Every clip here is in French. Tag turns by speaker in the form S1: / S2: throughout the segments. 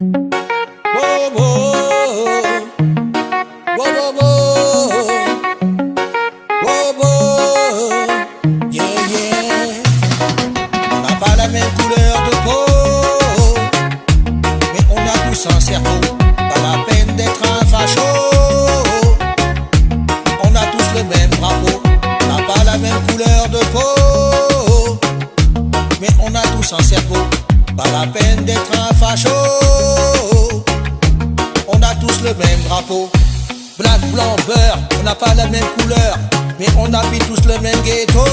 S1: Wow, wow, wow, wow, wow, wow, yeah, yeah. On n'a pas la même couleur de peau, mais on a tous un cerveau. Pas la peine d'être un facho. On a tous le même drapeau. On n'a pas la même couleur de peau, mais on a tous un cerveau. Pas la peine d'être un facho. On a tous le même drapeau. Black, blanc, beurre, on n'a pas la même couleur, mais on habite tous le même ghetto.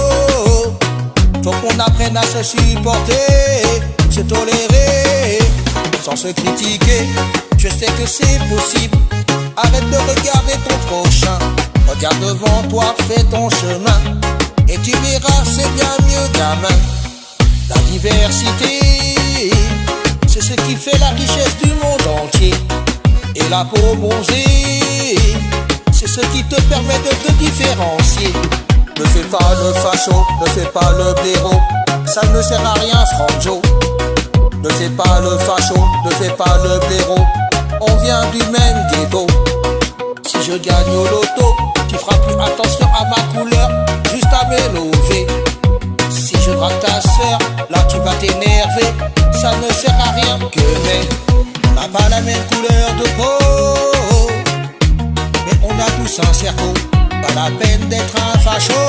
S1: Faut qu'on apprenne à se supporter, se tolérer, sans se critiquer. Je sais que c'est possible. Arrête de regarder ton prochain. Regarde devant toi, fais ton chemin, et tu verras, c'est bien mieux, gamin. La diversité, c'est ce qui fait la richesse du monde entier. Et la peau bronzée, c'est ce qui te permet de te différencier. Ne fais pas le facho, ne fais pas le blaireau, ça ne sert à rien, Franjo. Ne fais pas le facho, ne fais pas le blaireau, on vient du même ghetto. Si je gagne au loto, tu feras plus attention à ma couleur, juste à m'élever. Si je drague ta sœur, là tu vas t'énerver, ça ne sert à rien que mais. On n'a pas la même couleur de peau, mais on a tous un cerveau. Pas la peine d'être un facho.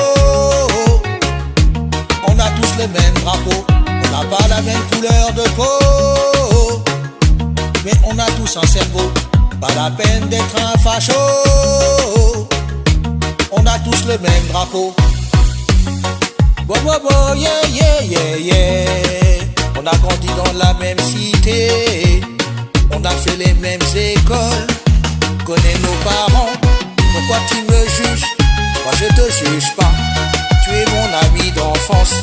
S1: On a tous le même drapeau. On n'a pas la même couleur de peau, mais on a tous un cerveau. Pas la peine d'être un facho. On a tous le même drapeau. Wow, wow, wow, yeah, yeah, yeah, yeah. On a grandi dans la même cité, on a fait les mêmes écoles, connais nos parents. Pourquoi tu me juges? Moi je te juge pas. Tu es mon ami d'enfance.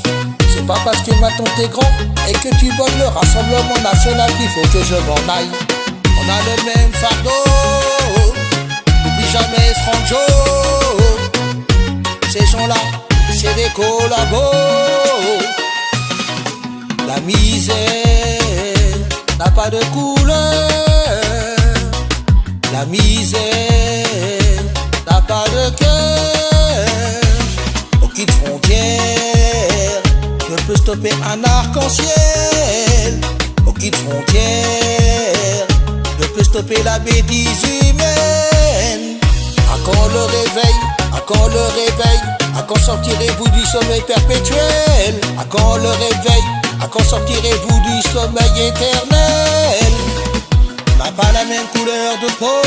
S1: C'est pas parce que maintenant t'es grand et que tu voles le Rassemblement National qu'il faut que je m'en aille. On a le même fardeau. N'oublie jamais Franjo. Ces gens-là, c'est des collabos. La misère n'a pas de couleur. La misère n'a pas de cœur. Aucune frontière ne peut stopper un arc-en-ciel. Aucune frontière ne peut stopper la bêtise humaine. À quand le réveil? À quand le réveil? À quand sortirez-vous du sommeil perpétuel? À quand le réveil? À quand sortirez-vous du sommeil éternel? On n'a pas la même couleur de peau,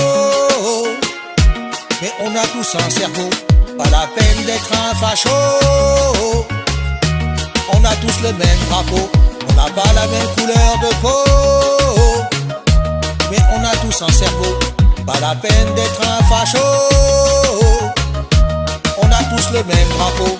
S1: mais on a tous un cerveau. Pas la peine d'être un facho. On a tous le même drapeau. On n'a pas la même couleur de peau, mais on a tous un cerveau. Pas la peine d'être un facho. On a tous le même drapeau.